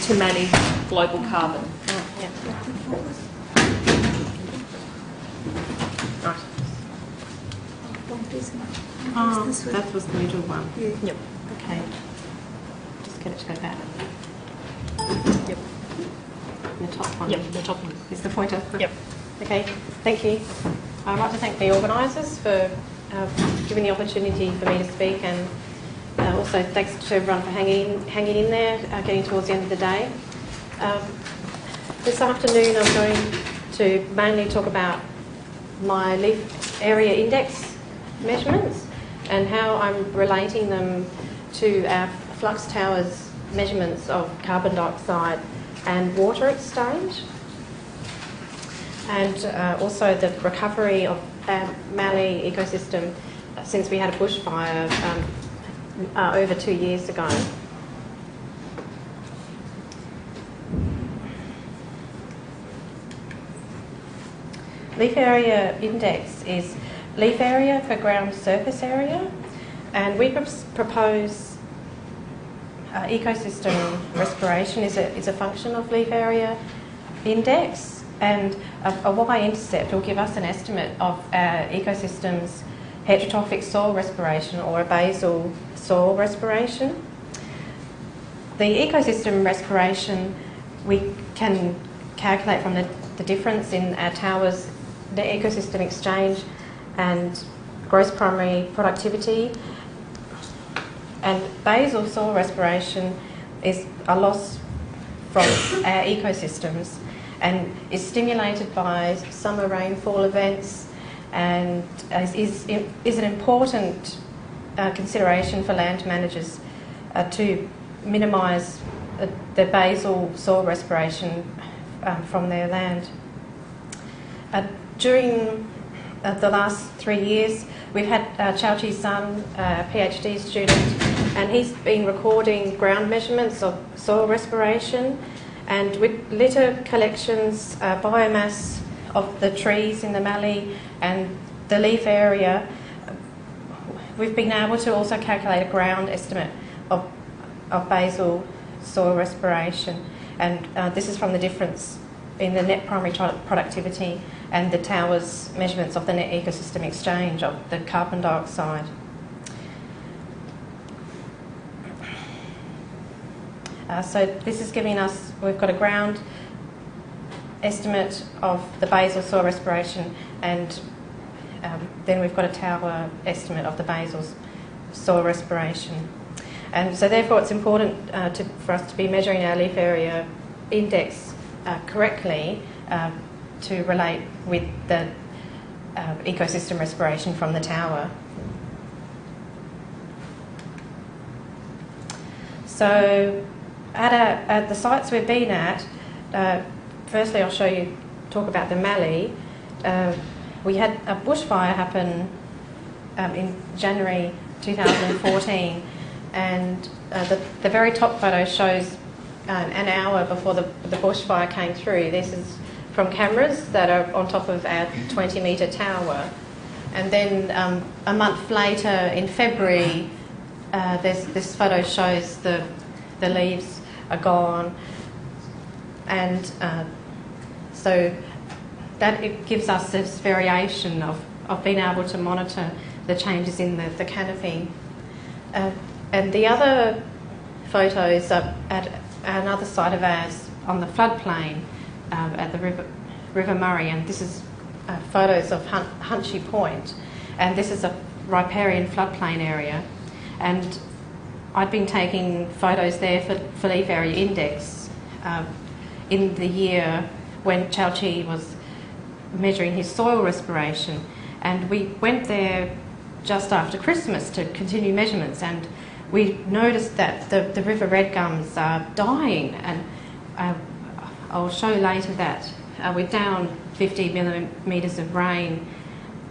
to manage global carbon. Yeah. Right. Oh, that was the middle one. Yeah. Yep. Okay. Just get it to go back. Yep. The top one. Yep. The top one. Is the pointer? Yep. Okay. Thank you. I'd like to thank the organisers for giving the opportunity for me to speak, and also thanks to everyone for hanging in there, getting towards the end of the day. This afternoon I'm going to mainly talk about my leaf area index measurements and how I'm relating them to our flux towers measurements of carbon dioxide and water exchange, and also the recovery of our Mallee ecosystem since we had a bushfire over 2 years ago. Leaf area index is leaf area per ground surface area, and we propose ecosystem respiration is a function of leaf area index, and a y-intercept will give us an estimate of our ecosystem's heterotrophic soil respiration or a basal soil respiration. The ecosystem respiration we can calculate from the difference in our towers, the ecosystem exchange and gross primary productivity. And basal soil respiration is a loss from our ecosystems and is stimulated by summer rainfall events, and is an important consideration for land managers to minimise the basal soil respiration from their land. During the last 3 years, we've had Chao-Chi's son, a PhD student, and he's been recording ground measurements of soil respiration, and with litter collections, biomass of the trees in the Mallee and the leaf area, we've been able to also calculate a ground estimate of basal soil respiration, and this is from the difference in the net primary productivity and the tower's measurements of the net ecosystem exchange of the carbon dioxide. So this is giving us, we've got a ground estimate of the basal soil respiration, and then we've got a tower estimate of the basal soil respiration. And so therefore it's important for us to be measuring our leaf area index correctly to relate with the ecosystem respiration from the tower. So at the sites we've been at, firstly I'll talk about the Mallee. We had a bushfire happen in January 2014, and the very top photo shows an hour before the bushfire came through. This is from cameras that are on top of our 20-metre tower. And then a month later, in February, this photo shows the leaves are gone, and so that it gives us this variation of being able to monitor the changes in the canopy. And the other photos are at another site of ours on the floodplain at the River Murray, and this is photos of Hunchee Point, and this is a riparian floodplain area, and I'd been taking photos there for leaf area index in the year when Chao-Chi was measuring his soil respiration, and we went there just after Christmas to continue measurements, and we noticed that the river red gums are dying, and I'll show later that we're down 50 millimetres of rain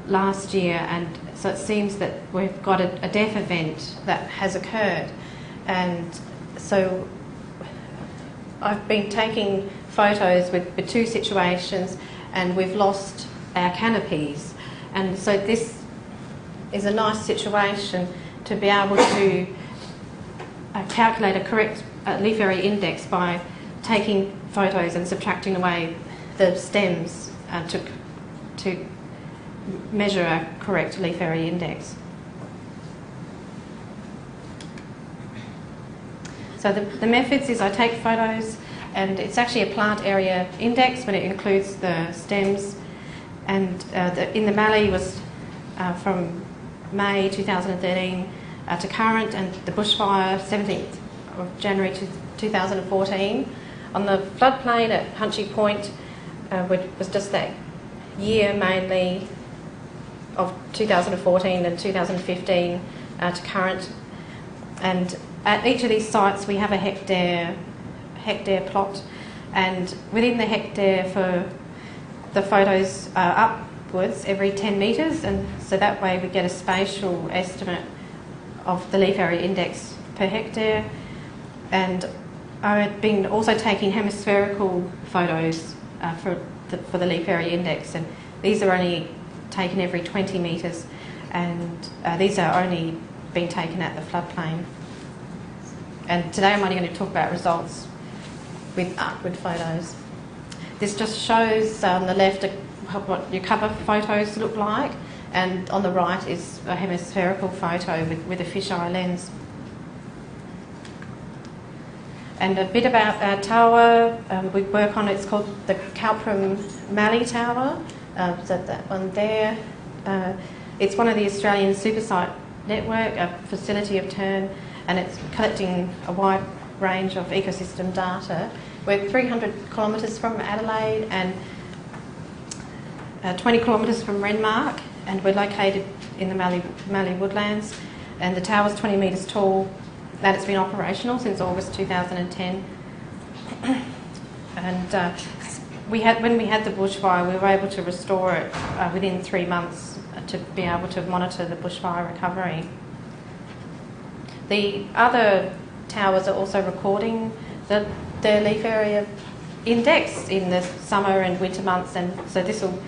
last year, and so it seems that we've got a death event that has occurred. And so I've been taking photos with two situations, and we've lost our canopies, and so this is a nice situation to be able to calculate a correct leaf area index by taking photos and subtracting away the stems to measure a correct leaf area index. So the methods is I take photos, and it's actually a plant area index, but it includes the stems. And in the Mallee was from May 2013 to current, and the bushfire 17th of January 2014. On the floodplain at Hunchee Point was just that year mainly of 2014 and 2015 to current. And at each of these sites we have a hectare plot, and within the hectare for the photos upwards every 10 metres, and so that way we get a spatial estimate of the leaf area index per hectare. And I've been also taking hemispherical photos for the leaf area index, and these are only taken every 20 metres, and these are only being taken at the floodplain. And today I'm only going to talk about results with upward photos. This just shows on the left what your cover photos look like, and on the right is a hemispherical photo with a fisheye lens. And a bit about our tower we work on, it's called the Mallee Tower, so that one there. It's one of the Australian supersite network, a facility of TERN, and it's collecting a wide range of ecosystem data. We're 300 kilometres from Adelaide and 20 kilometres from Renmark, and we're located in the Mallee woodlands, and the tower's 20 metres tall, and it's been operational since August 2010. And when we had the bushfire, we were able to restore it within 3 months to be able to monitor the bushfire recovery. The other towers are also recording the leaf area index in the summer and winter months, and so this will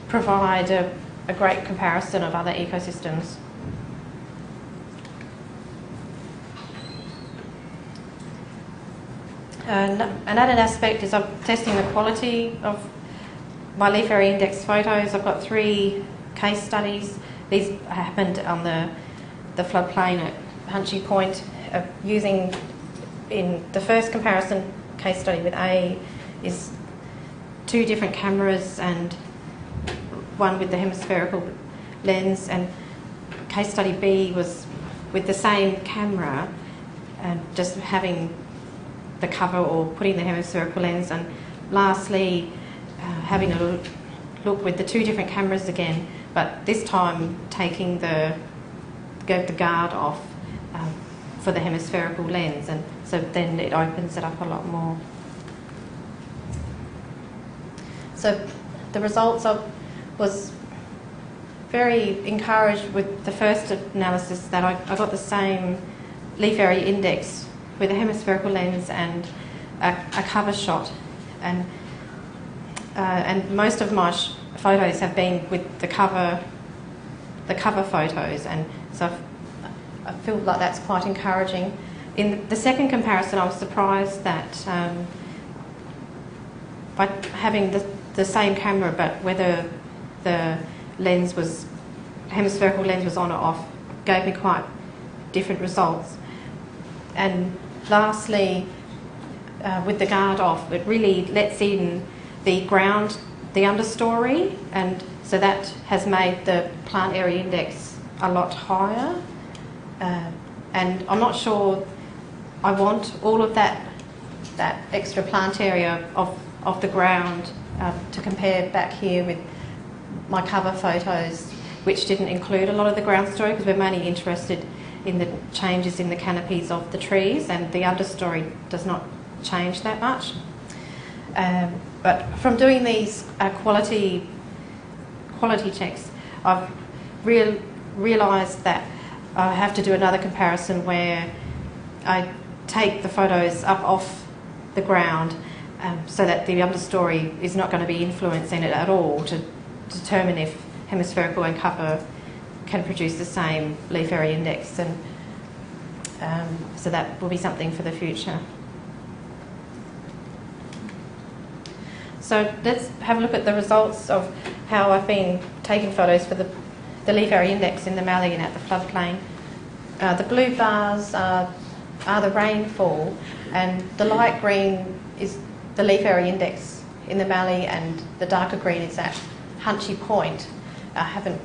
provide a great comparison of other ecosystems. Another aspect is I'm testing the quality of my leaf area index photos. I've got 3 case studies. These happened on the floodplain at Hunchee Point, using in the first comparison case study with A is 2 different cameras and one with the hemispherical lens, and case study B was with the same camera and just having the cover or putting the hemispherical lens, and lastly having a look with the 2 different cameras again, but this time taking the guard off for the hemispherical lens, and so then it opens it up a lot more. So the results was very encouraged with the first analysis that I got the same leaf area index with a hemispherical lens and a cover shot, and most of my photos have been with the cover photos, and so I feel like that's quite encouraging. In the second comparison, I was surprised that by having the same camera, but whether the hemispherical lens was on or off, gave me quite different results. And lastly, with the guard off, it really lets in the ground, the understory, and so that has made the plant area index a lot higher. And I'm not sure I want all of that extra plant area of the ground to compare back here with my cover photos, which didn't include a lot of the ground story, because we're mainly interested in the changes in the canopies of the trees, and the understory does not change that much. But from doing these quality checks, I've realised that I have to do another comparison where I take the photos up off the ground so that the understory is not going to be influencing it at all, to determine if hemispherical and cover can produce the same leaf area index, and so that will be something for the future. So let's have a look at the results of how I've been taking photos for the leaf area index in the Mallee and at the floodplain. The blue bars are the rainfall, and the light green is the leaf area index in the Mallee, and the darker green is at Hunchee Point. I haven't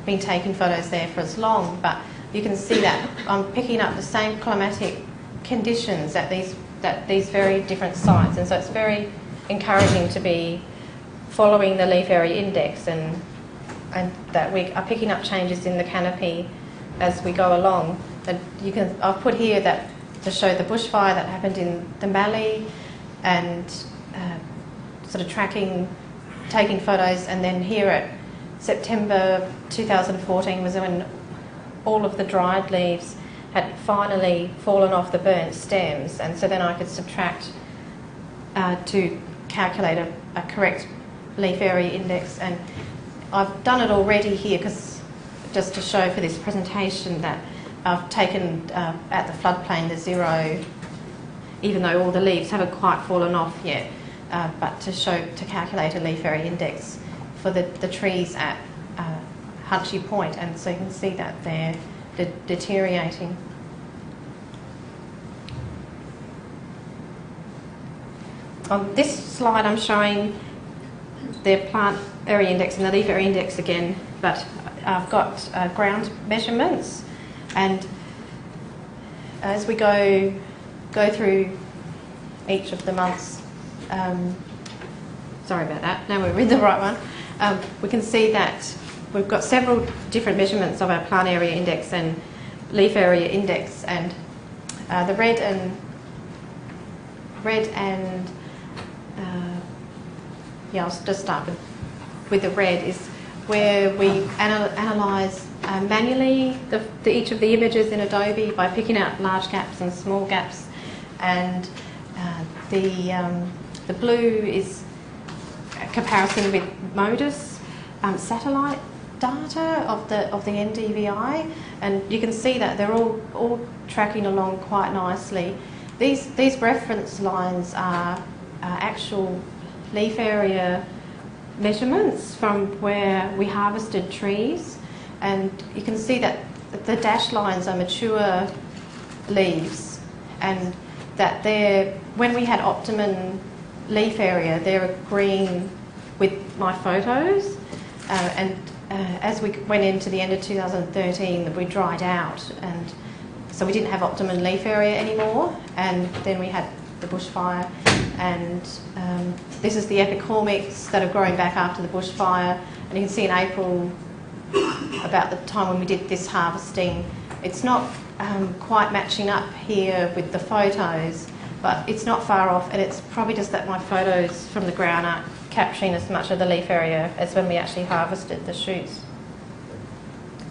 been taking photos there for as long, but you can see that I'm picking up the same climatic conditions at these very different sites, and so it's very encouraging to be following the leaf area index, and that we are picking up changes in the canopy as we go along. And I've put here that to show the bushfire that happened in the Mallee, and sort of taking photos, and then here at September 2014 was when all of the dried leaves had finally fallen off the burnt stems, and so then I could subtract to calculate a correct leaf area index. And I've done it already here just to show for this presentation that I've taken at the floodplain the 0, even though all the leaves haven't quite fallen off yet, but to calculate a leaf area index for the trees at Hunchee Point, and so you can see that they're deteriorating. On this slide I'm showing the plant area index and the leaf area index again, but I've got ground measurements, and as we go through each of the months, sorry about that, now we're in the right one, we can see that we've got several different measurements of our plant area index and leaf area index, and the red and I'll just start with the red, is where we analyse manually each of the images in Adobe by picking out large gaps and small gaps, and the blue is a comparison with MODIS satellite data of the NDVI, and you can see that they're all tracking along quite nicely. These reference lines are actual leaf area measurements from where we harvested trees, and you can see that the dashed lines are mature leaves, and that when we had optimum leaf area, they're green with my photos, and as we went into the end of 2013, we dried out, and so we didn't have optimum leaf area anymore, and then we had the bushfire, and this is the epicormics that are growing back after the bushfire, and you can see in April, about the time when we did this harvesting, it's not quite matching up here with the photos, but it's not far off, and it's probably just that my photos from the ground aren't capturing as much of the leaf area as when we actually harvested the shoots.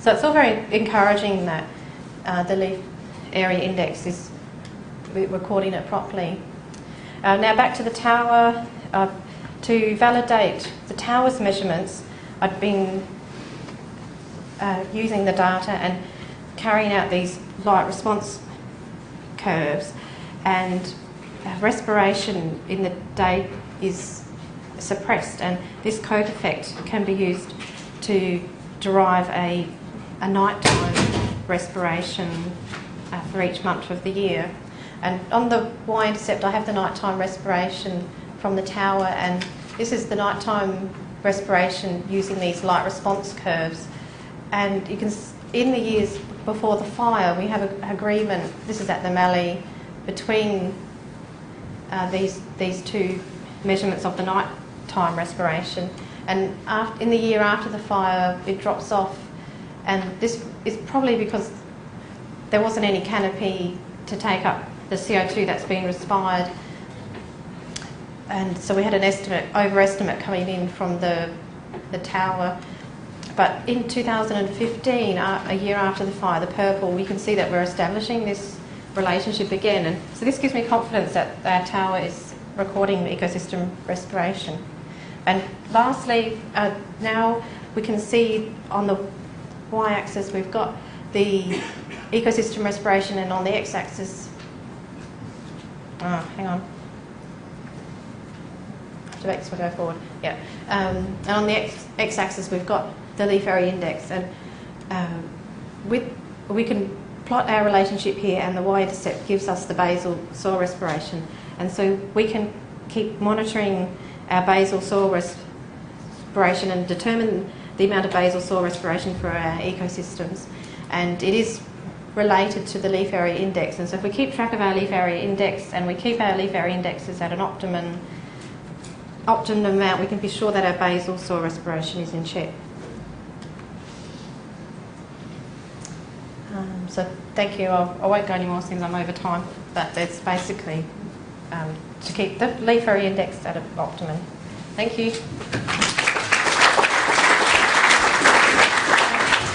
So it's all very encouraging that the leaf area index is recording it properly. Now back to the tower. To validate the tower's measurements, I'd been using the data and carrying out these light response curves, and respiration in the day is suppressed, and this coat effect can be used to derive a nighttime respiration for each month of the year. And on the y-intercept I have the nighttime respiration from the tower, and this is the nighttime respiration using these light response curves. And you can, in the years before the fire, we have an agreement, this is at the Mallee, between these two measurements of the nighttime respiration, and in the year after the fire it drops off, and this is probably because there wasn't any canopy to take up the CO2 that's been respired, and so we had an overestimate coming in from the tower. But in 2015, a year after the fire, the purple, we can see that we're establishing this relationship again, and so this gives me confidence that our tower is recording the ecosystem respiration. And lastly, now we can see on the y-axis we've got the ecosystem respiration, and on the x-axis, hang on, to make this one go forward. Yeah. And on the x-axis, we've got the leaf area index, and we can plot our relationship here, and the y-intercept gives us the basal soil respiration, and so we can keep monitoring our basal soil respiration and determine the amount of basal soil respiration for our ecosystems, and it is related to the leaf area index. And so if we keep track of our leaf area index and we keep our leaf area indexes at an optimum amount, we can be sure that our basal soil respiration is in check. So thank you. I won't go any more since I'm over time, but that's basically to keep the leaf area index at an optimum. Thank you.